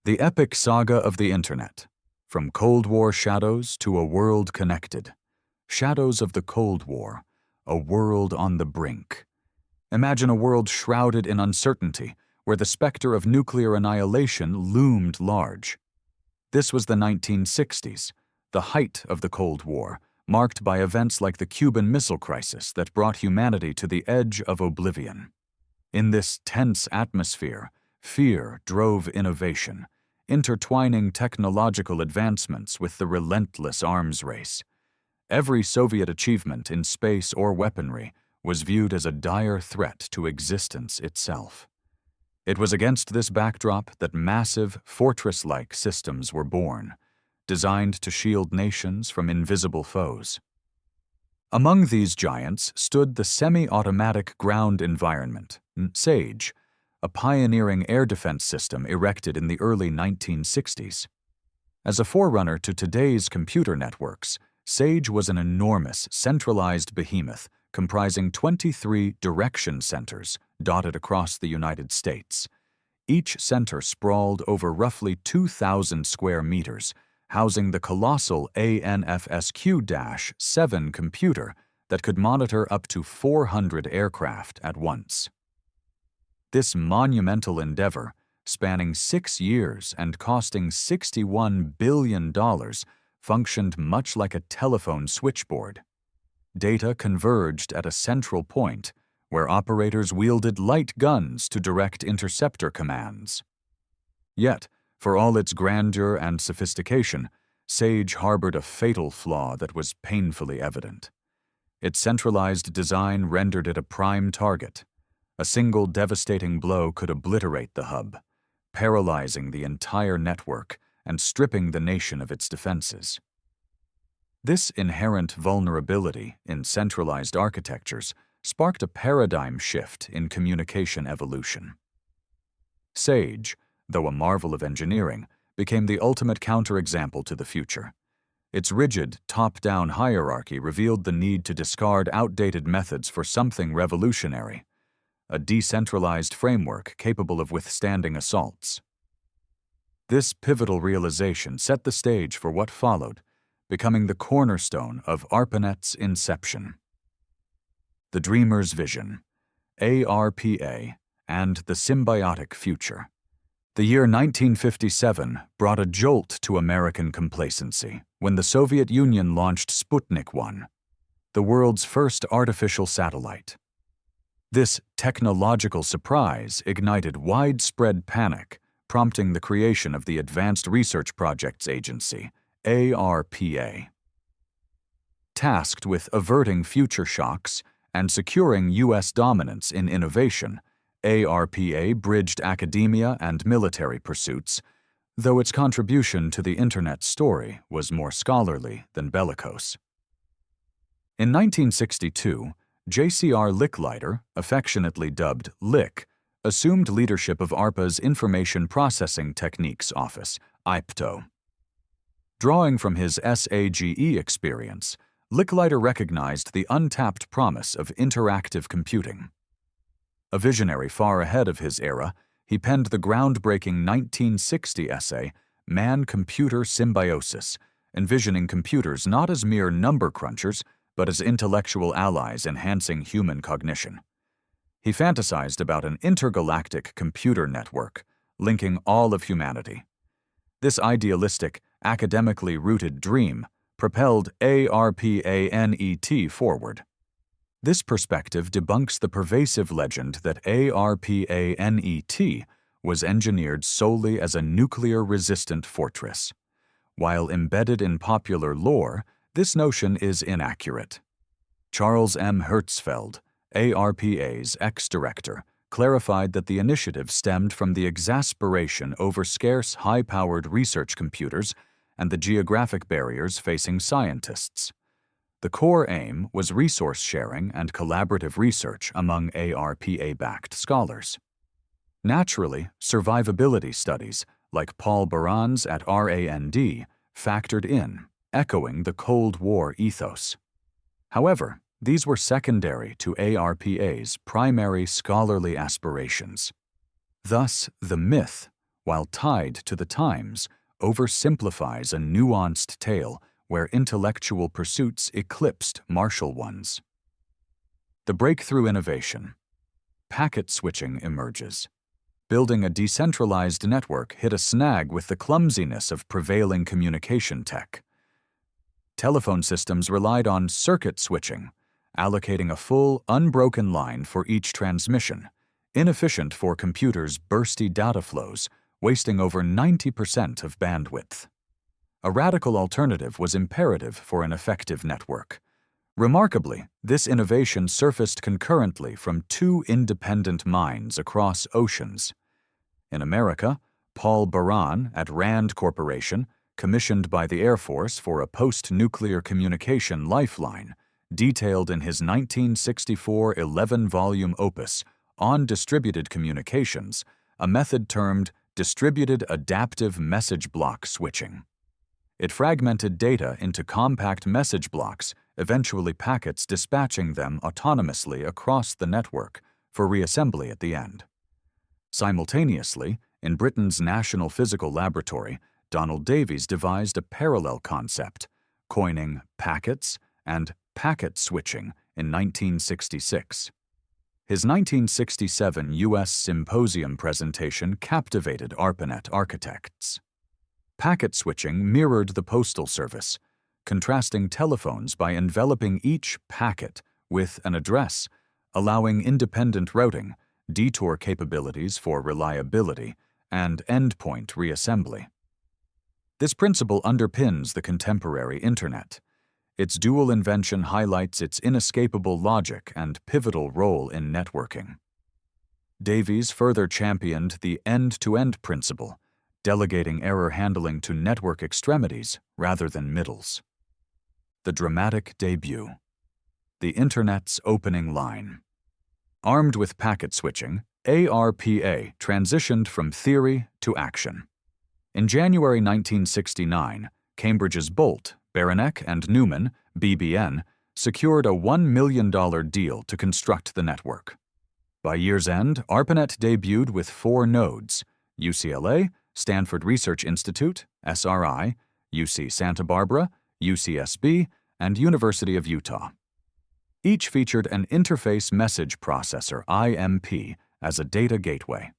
The epic saga of the Internet. From Cold War shadows to a world connected. Shadows of the Cold War, a world on the brink. Imagine a world shrouded in uncertainty, where the specter of nuclear annihilation loomed large. This was the 1960s, the height of the Cold War, marked by events like the Cuban Missile Crisis that brought humanity to the edge of oblivion. In this tense atmosphere, fear drove innovation, intertwining technological advancements with the relentless arms race. Every Soviet achievement in space or weaponry was viewed as a dire threat to existence itself. It was against this backdrop that massive, fortress-like systems were born, designed to shield nations from invisible foes. Among these giants stood the Semi-Automatic Ground Environment, SAGE, a pioneering air defense system erected in the early 1960s. As a forerunner to today's computer networks, SAGE was an enormous, centralized behemoth comprising 23 direction centers dotted across the United States. Each center sprawled over roughly 2,000 square meters, housing the colossal ANFSQ-7 computer that could monitor up to 400 aircraft at once. This monumental endeavor, spanning 6 years and costing $61 billion, functioned much like a telephone switchboard. Data converged at a central point, where operators wielded light guns to direct interceptor commands. Yet, for all its grandeur and sophistication, SAGE harbored a fatal flaw that was painfully evident. Its centralized design rendered it a prime target. A single devastating blow could obliterate the hub, paralyzing the entire network and stripping the nation of its defenses. This inherent vulnerability in centralized architectures sparked a paradigm shift in communication evolution. SAGE, though a marvel of engineering, became the ultimate counterexample to the future. Its rigid, top-down hierarchy revealed the need to discard outdated methods for something revolutionary, a decentralized framework capable of withstanding assaults. This pivotal realization set the stage for what followed, becoming the cornerstone of ARPANET's inception. The Dreamer's Vision, ARPA, and the Symbiotic Future. The year 1957 brought a jolt to American complacency when the Soviet Union launched Sputnik 1, the world's first artificial satellite. This technological surprise ignited widespread panic, prompting the creation of the Advanced Research Projects Agency, ARPA. Tasked with averting future shocks and securing U.S. dominance in innovation, ARPA bridged academia and military pursuits, though its contribution to the Internet story was more scholarly than bellicose. In 1962, J.C.R. Licklider, affectionately dubbed Lick, assumed leadership of ARPA's Information Processing Techniques Office, IPTO. Drawing from his SAGE experience, Licklider recognized the untapped promise of interactive computing. A visionary far ahead of his era, he penned the groundbreaking 1960 essay, Man-Computer Symbiosis, envisioning computers not as mere number crunchers, but as intellectual allies enhancing human cognition. He fantasized about an intergalactic computer network, linking all of humanity. This idealistic, academically rooted dream propelled ARPANET forward. This perspective debunks the pervasive legend that ARPANET was engineered solely as a nuclear-resistant fortress. While embedded in popular lore, this notion is inaccurate. Charles M. Hertzfeld, ARPA's ex-director, clarified that the initiative stemmed from the exasperation over scarce, high-powered research computers and the geographic barriers facing scientists. The core aim was resource sharing and collaborative research among ARPA-backed scholars. Naturally, survivability studies, like Paul Baran's at RAND, factored in, echoing the Cold War ethos. However, these were secondary to ARPA's primary scholarly aspirations. Thus, the myth, while Tied to the Times oversimplifies a nuanced tale where intellectual pursuits eclipsed martial ones. The breakthrough innovation. Packet switching emerges. Building a decentralized network hit a snag with the clumsiness of prevailing communication tech. Telephone systems relied on circuit switching, allocating a full, unbroken line for each transmission, inefficient for computers' bursty data flows, wasting over 90% of bandwidth. A radical alternative was imperative for an effective network. Remarkably, this innovation surfaced concurrently from two independent minds across oceans. In America, Paul Baran at Rand Corporation, commissioned by the Air Force for a post-nuclear communication lifeline, detailed in his 1964 11-volume opus on distributed communications, a method termed distributed adaptive message block switching. It fragmented data into compact message blocks, eventually packets dispatching them autonomously across the network for reassembly at the end. Simultaneously, in Britain's National Physical Laboratory, Donald Davies devised a parallel concept, coining packets and packet switching in 1966. His 1967 U.S. Symposium presentation captivated ARPANET architects. Packet switching mirrored the Postal Service, contrasting telephones by enveloping each packet with an address, allowing independent routing, detour capabilities for reliability, and endpoint reassembly. This principle underpins the contemporary Internet. Its dual invention highlights its inescapable logic and pivotal role in networking. Davies further championed the end-to-end principle, delegating error handling to network extremities rather than middles. The dramatic debut. The Internet's opening line. Armed with packet switching, ARPA transitioned from theory to action. In January 1969, Cambridge's Bolt, Beranek and Newman, BBN, secured a $1 million deal to construct the network. By year's end, ARPANET debuted with 4 nodes: UCLA, Stanford Research Institute, SRI, UC Santa Barbara, UCSB, and University of Utah. Each featured an Interface Message Processor, IMP, as a data gateway.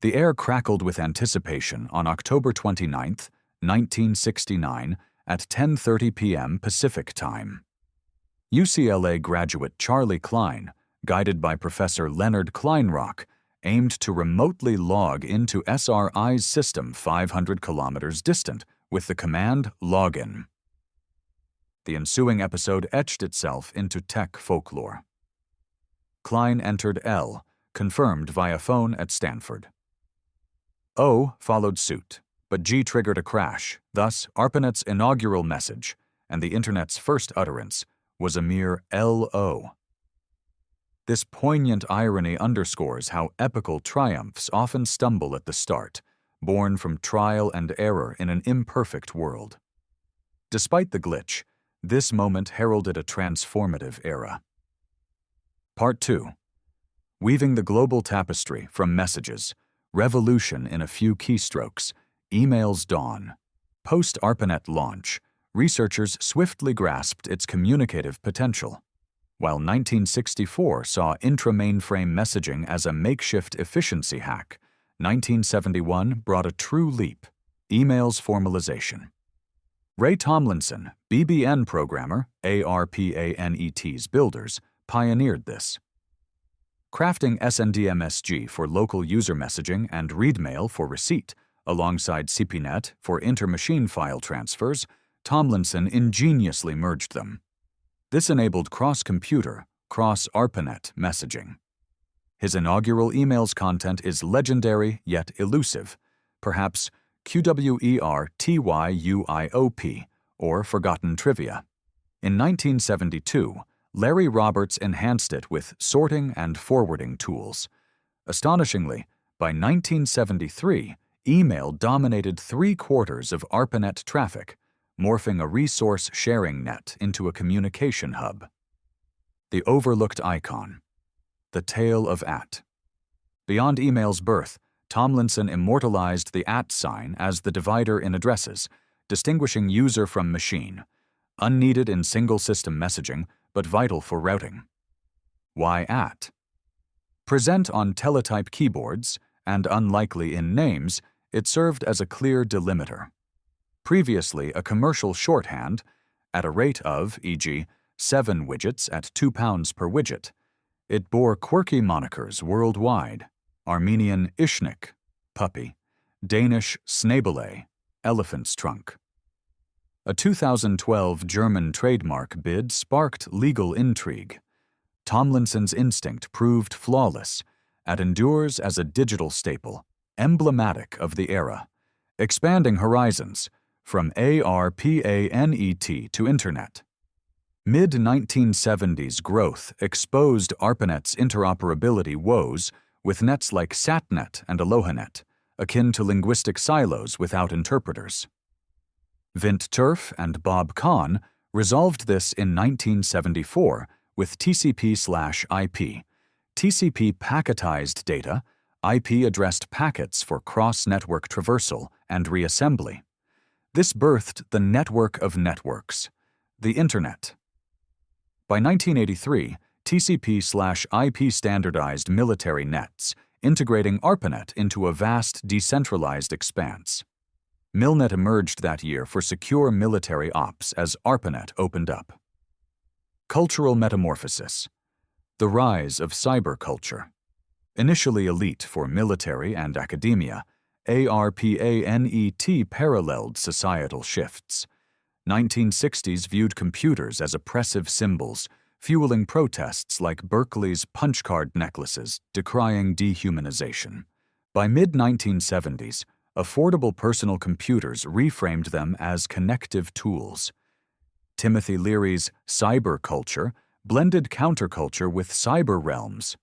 The air crackled with anticipation on October 29, 1969, at 10:30 p.m. Pacific Time. UCLA graduate Charlie Klein, guided by Professor Leonard Kleinrock, aimed to remotely log into SRI's system 500 kilometers distant with the command login. The ensuing episode etched itself into tech folklore. Klein entered L, confirmed via phone at Stanford. O followed suit, but G triggered a crash. Thus, ARPANET's inaugural message, and the Internet's first utterance, was a mere LO. This poignant irony underscores how epical triumphs often stumble at the start, born from trial and error in an imperfect world. Despite the glitch, this moment heralded a transformative era. Part 2. Weaving the global tapestry from messages, revolution in a few keystrokes, emails dawn. Post-ARPANET launch, researchers swiftly grasped its communicative potential. While 1964 saw intra-mainframe messaging as a makeshift efficiency hack, 1971 brought a true leap: email's formalization. Ray Tomlinson, BBN programmer, ARPANET's builders, pioneered this. Crafting SNDMSG for local user messaging and ReadMail for receipt, alongside CPNet for inter-machine file transfers, Tomlinson ingeniously merged them. This enabled cross-computer, cross-ARPANET messaging. His inaugural email's content is legendary yet elusive, perhaps QWERTYUIOP, or forgotten trivia. In 1972, Larry Roberts enhanced it with sorting and forwarding tools. Astonishingly, by 1973, email dominated 3/4 of ARPANET traffic, morphing a resource-sharing net into a communication hub. The overlooked icon. The tale of @. Beyond email's birth, Tomlinson immortalized the @ sign as the divider in addresses, distinguishing user from machine, unneeded in single-system messaging, but vital for routing. Why @ Present on teletype keyboards, and unlikely in names, it served as a clear delimiter. Previously a commercial shorthand, at a rate of, e.g., 7 widgets at £2 per widget, it bore quirky monikers worldwide: Armenian Ishnik, puppy; Danish Snabele, elephant's trunk. A 2012 German trademark bid sparked legal intrigue. Tomlinson's instinct proved flawless, and endures as a digital staple, emblematic of the era, expanding horizons from ARPANET to Internet. Mid-1970s growth exposed ARPANET's interoperability woes with nets like SatNet and AlohaNet, akin to linguistic silos without interpreters. Vint Cerf and Bob Kahn resolved this in 1974 with TCP/IP. TCP packetized data, IP addressed packets for cross-network traversal and reassembly. This birthed the network of networks, the Internet. By 1983, TCP/IP standardized military nets, integrating ARPANET into a vast decentralized expanse. Milnet emerged that year for secure military ops as ARPANET opened up. Cultural metamorphosis. The rise of cyberculture. Initially elite for military and academia, ARPANET paralleled societal shifts. 1960s viewed computers as oppressive symbols, fueling protests like Berkeley's punch card necklaces decrying dehumanization. By mid-1970s, affordable personal computers reframed them as connective tools. Timothy Leary's cyberculture blended counterculture with cyber realms.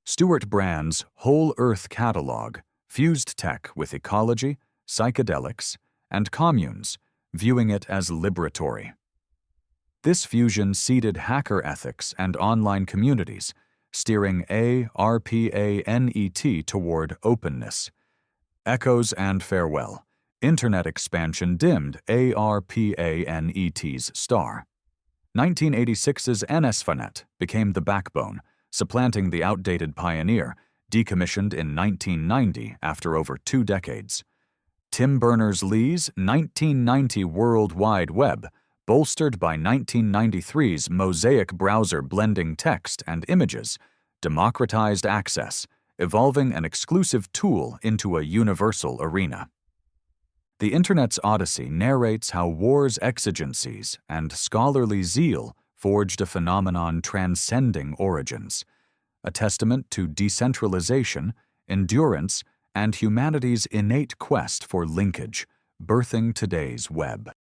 Stuart Brand's Whole Earth Catalog fused tech with ecology, psychedelics, and communes, viewing it as liberatory. This fusion seeded hacker ethics and online communities, steering ARPANET toward openness. Echoes and farewell. Internet expansion dimmed ARPANET's star. 1986's NSFANET became the backbone, supplanting the outdated Pioneer, decommissioned in 1990 after over 2 decades. Tim Berners-Lee's 1990 World Wide Web, bolstered by 1993's Mosaic browser blending text and images, democratized access, evolving an exclusive tool into a universal arena. The Internet's odyssey narrates how war's exigencies and scholarly zeal forged a phenomenon transcending origins, a testament to decentralization, endurance, and humanity's innate quest for linkage, birthing today's web.